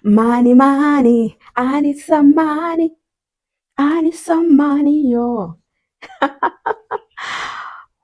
Money, money, I need some money. I need some money, yo.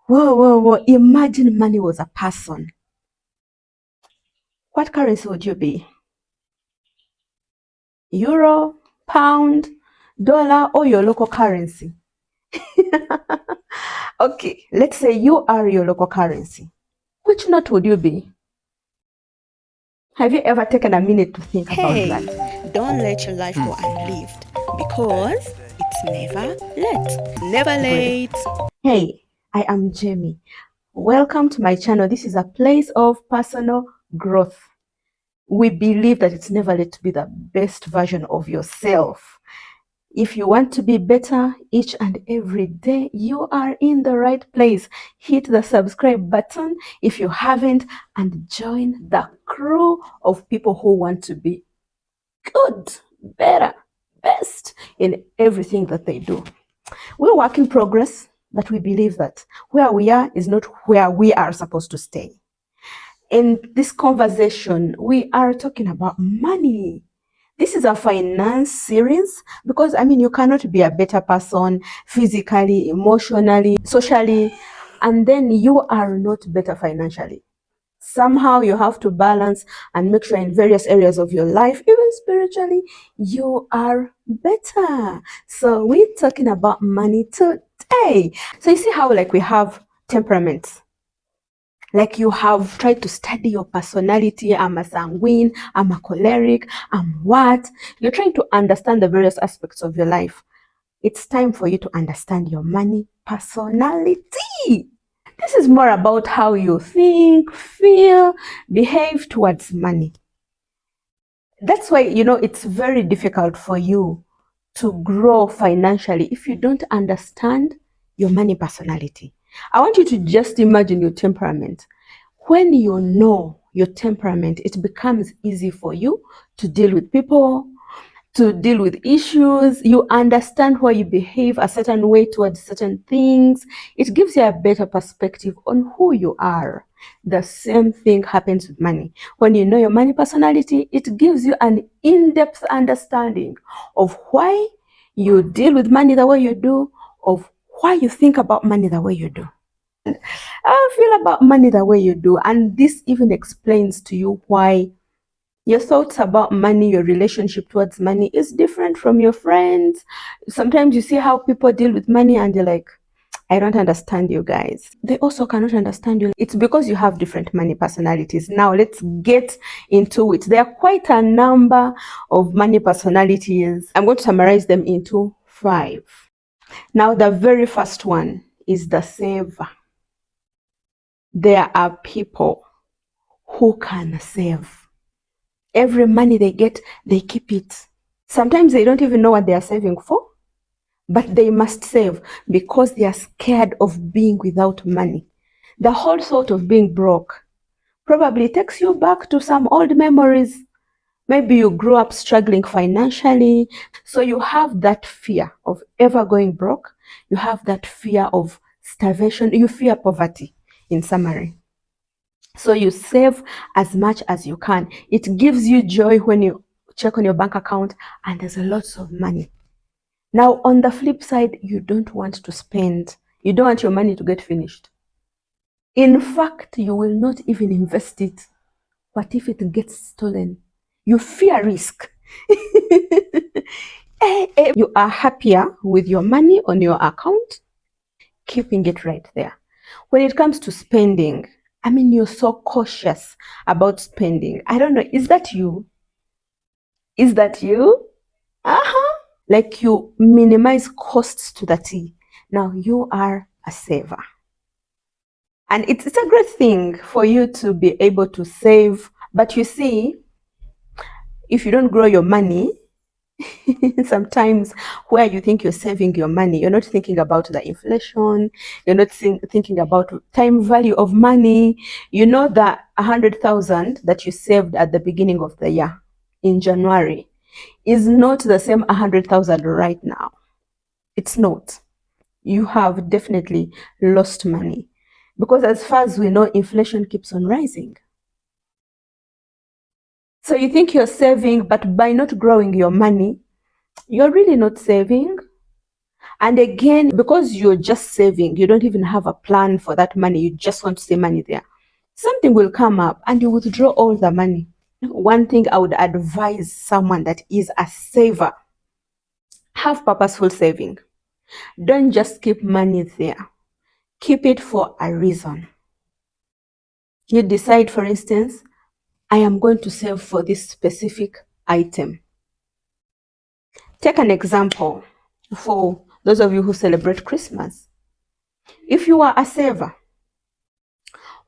Whoa, whoa, whoa. Imagine money was a person. What currency would you be? Euro, pound, dollar, or your local currency? Okay, let's say you are your local currency. Which note would you be? Have you ever taken a minute to think about that? Don't let your life go unlived, because it's never late. Never late. Hey, I am Jemie. Welcome to my channel. This is a place of personal growth. We believe that it's never late to be the best version of yourself. If you want to be better each and every day, you are in the right place. Hit the subscribe button if you haven't, and join the crew of people who want to be good, better, best in everything that they do. We're work in progress, but we believe that where we are is not where we are supposed to stay. In this conversation, we are talking about money. This is a finance series because, you cannot be a better person physically, emotionally, socially, and then you are not better financially. Somehow you have to balance and make sure in various areas of your life, even spiritually, you are better. So we're talking about money today. So you see how we have temperaments. Like you have tried to study your personality. I'm a sanguine, I'm a choleric, I'm what? You're trying to understand the various aspects of your life. It's time for you to understand your money personality. This is more about how you think, feel, behave towards money. That's why, it's very difficult for you to grow financially if you don't understand your money personality. I want you to just imagine your temperament. When you know your temperament, it becomes easy for you to deal with people, to deal with issues. You understand why you behave a certain way towards certain things. It gives you a better perspective on who you are. The same thing happens with money. When you know your money personality, it gives you an in-depth understanding of why you deal with money the way you do, of why you think about money the way you do. I feel about money the way you do, and this even explains to you why your thoughts about money, your relationship towards money is different from your friends. Sometimes you see how people deal with money and you're like, I don't understand you guys. They also cannot understand you. It's because you have different money personalities. Now let's get into it. There are quite a number of money personalities. I'm going to summarize them into 5. Now the very first one is the saver. There are people who can save. Every money they get, they keep it. Sometimes they don't even know what they are saving for, but they must save because they are scared of being without money. The whole thought of being broke probably takes you back to some old memories. Maybe you grew up struggling financially, so you have that fear of ever going broke. You have that fear of starvation. You fear poverty, in summary. So you save as much as you can. It gives you joy when you check on your bank account and there's lots of money. Now, on the flip side, you don't want to spend. You don't want your money to get finished. In fact, you will not even invest it. What if it gets stolen? You fear risk. You are happier with your money on your account, keeping it right there. When it comes to spending, you're so cautious about spending. I don't know, is that you? Is that you? Like you minimize costs to the T. Now you are a saver. And it's a great thing for you to be able to save. But you see, if you don't grow your money, sometimes where you think you're saving your money, you're not thinking about the inflation, you're not thinking about time value of money. You know that 100,000 that you saved at the beginning of the year in January is not the same 100,000 right now. It's not. You have definitely lost money because as far as we know, inflation keeps on rising. So you think you're saving, but by not growing your money, you're really not saving. And again, because you're just saving, you don't even have a plan for that money. You just want to see money there. Something will come up and you withdraw all the money. One thing I would advise someone that is a saver, have purposeful saving. Don't just keep money there. Keep it for a reason. You decide, for instance, I am going to save for this specific item. Take an example for those of you who celebrate Christmas. If you are a saver,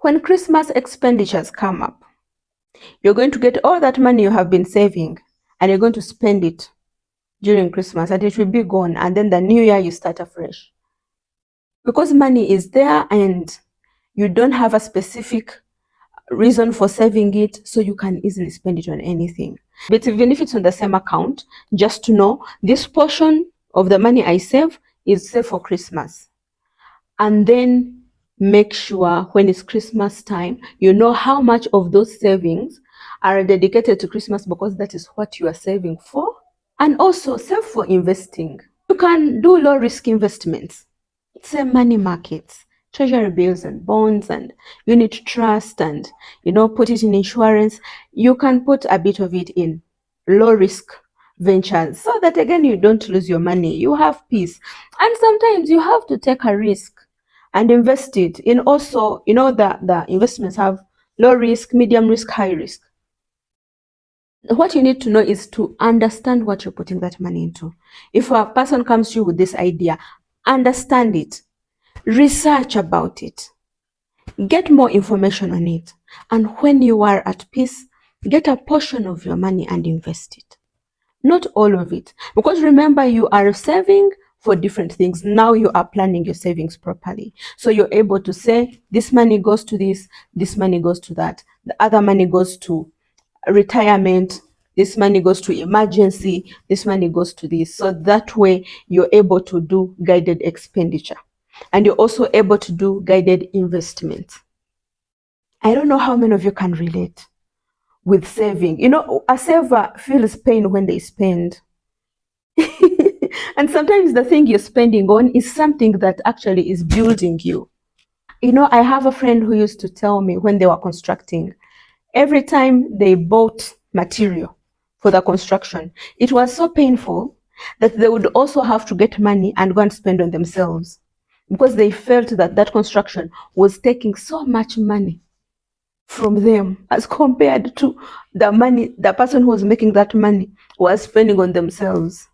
when Christmas expenditures come up, you're going to get all that money you have been saving and you're going to spend it during Christmas and it will be gone. And then the new year you start afresh. Because money is there and you don't have a specific reason for saving it, so you can easily spend it on anything. But even if it's on the same account, just to know this portion of the money I save is saved for Christmas. And then make sure when it's Christmas time, you know how much of those savings are dedicated to Christmas because that is what you are saving for. And also save for investing. You can do low risk investments, say money markets, treasury bills and bonds and unit trust, and put it in insurance. You can put a bit of it in low risk ventures so that again you don't lose your money. You have peace. And sometimes you have to take a risk and invest it in also, the investments have low risk, medium risk, high risk. What you need to know is to understand what you're putting that money into. If a person comes to you with this idea, understand it, research about it, get more information on it, and when you are at peace, get a portion of your money and invest it. Not all of it, because remember, you are saving for different things. Now you are planning your savings properly. So you're able to say, this money goes to this money goes to that, the other money goes to retirement, this money goes to emergency, this money goes to this. So that way you're able to do guided expenditure and you're also able to do guided investment. I don't know how many of you can relate with saving. A saver feels pain when they spend. And sometimes the thing you're spending on is something that actually is building you. I have a friend who used to tell me when they were constructing, every time they bought material for the construction, it was so painful that they would also have to get money and go and spend on themselves because they felt that that construction was taking so much money from them as compared to the money the person who was making that money was spending on themselves.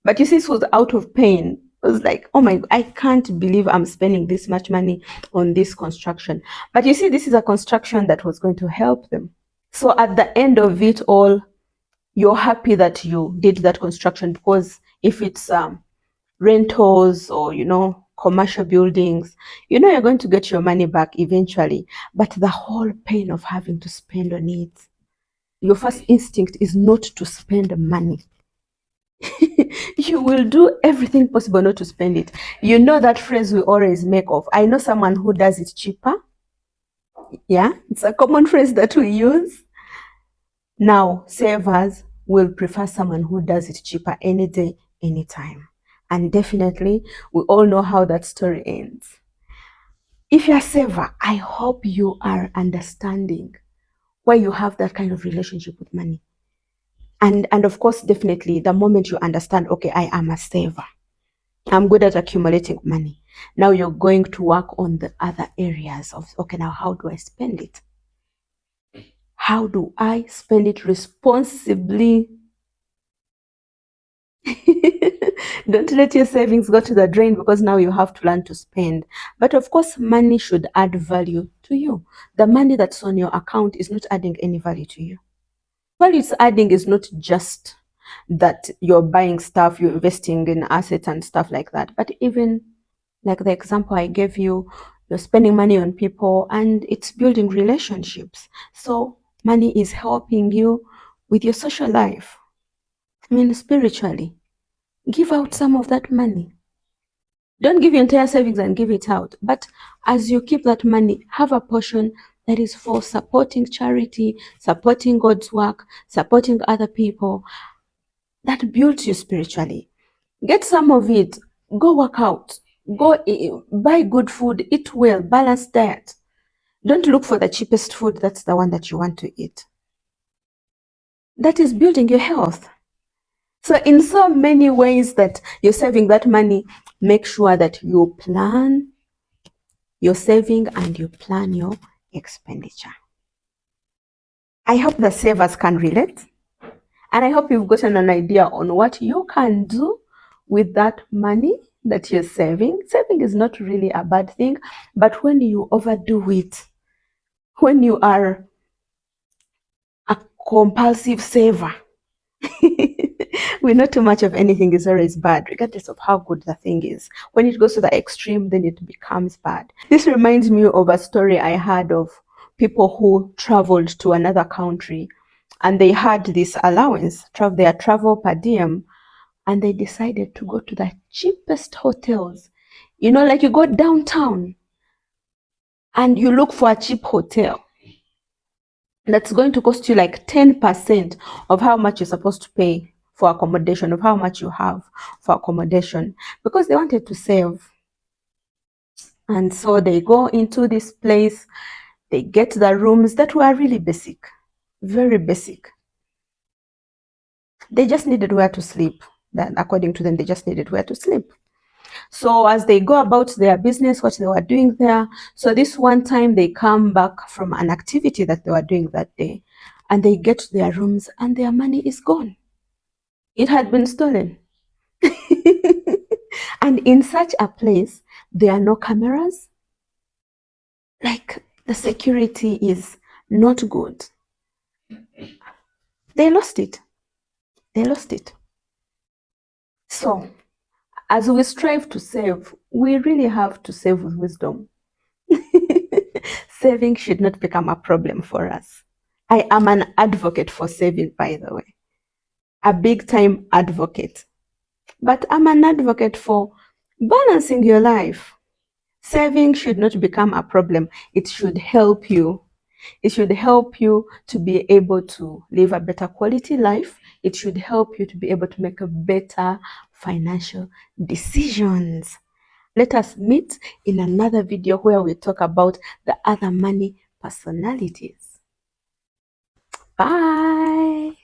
But you see, this was out of pain. It was like, oh my, I can't believe I'm spending this much money on this construction. But you see, this is a construction that was going to help them. So at the end of it all, you're happy that you did that construction, because if it's rentals or, commercial buildings, you're going to get your money back eventually. But the whole pain of having to spend on it, your first instinct is not to spend money. You will do everything possible not to spend it. You know that phrase we always make of, I know someone who does it cheaper. Yeah, it's a common phrase that we use. Now, savers will prefer someone who does it cheaper any day, anytime. And definitely, we all know how that story ends. If you're a saver, I hope you are understanding why you have that kind of relationship with money. And of course, definitely, the moment you understand, okay, I am a saver, I'm good at accumulating money. Now you're going to work on the other areas of, okay, now how do I spend it? How do I spend it responsibly? Don't let your savings go to the drain, because now you have to learn to spend. But of course, money should add value to you. The money that's on your account is not adding any value to you. Value it's adding is not just that you're buying stuff, you're investing in assets and stuff like that, but even like the example I gave you, you're spending money on people and it's building relationships. So money is helping you with your social life. Spiritually, give out some of that money. Don't give your entire savings and give it out. But as you keep that money, have a portion that is for supporting charity, supporting God's work, supporting other people, that builds you spiritually. Get some of it. Go work out. Go buy good food. Eat well. Balanced diet. Don't look for the cheapest food. That's the one that you want to eat. That is building your health. So in so many ways that you're saving that money, make sure that you plan your saving and you plan your expenditure. I hope the savers can relate. And I hope you've gotten an idea on what you can do with that money that you're saving. Saving is not really a bad thing, but when you overdo it, when you are a compulsive saver, we know too much of anything is always bad, regardless of how good the thing is. When it goes to the extreme, then it becomes bad. This reminds me of a story I heard of people who traveled to another country and they had this allowance, their travel per diem, and they decided to go to the cheapest hotels. You know, like you go downtown and you look for a cheap hotel that's going to cost you like 10% of how much you're supposed to pay for accommodation, of how much you have for accommodation, because they wanted to save. And so they go into this place, they get the rooms that were really basic, very basic. They just needed where to sleep. That, according to them, they just needed where to sleep. So as they go about their business, what they were doing there, so this one time they come back from an activity that they were doing that day, and they get to their rooms and their money is gone. It had been stolen. And in such a place, there are no cameras. Like, the security is not good. They lost it. They lost it. So, as we strive to save, we really have to save with wisdom. Saving should not become a problem for us. I am an advocate for saving, by the way. A big time advocate. But I'm an advocate for balancing your life. Saving should not become a problem. It should help you. It should help you to be able to live a better quality life. It should help you to be able to make a better financial decisions. Let us meet in another video where we talk about the other money personalities. Bye.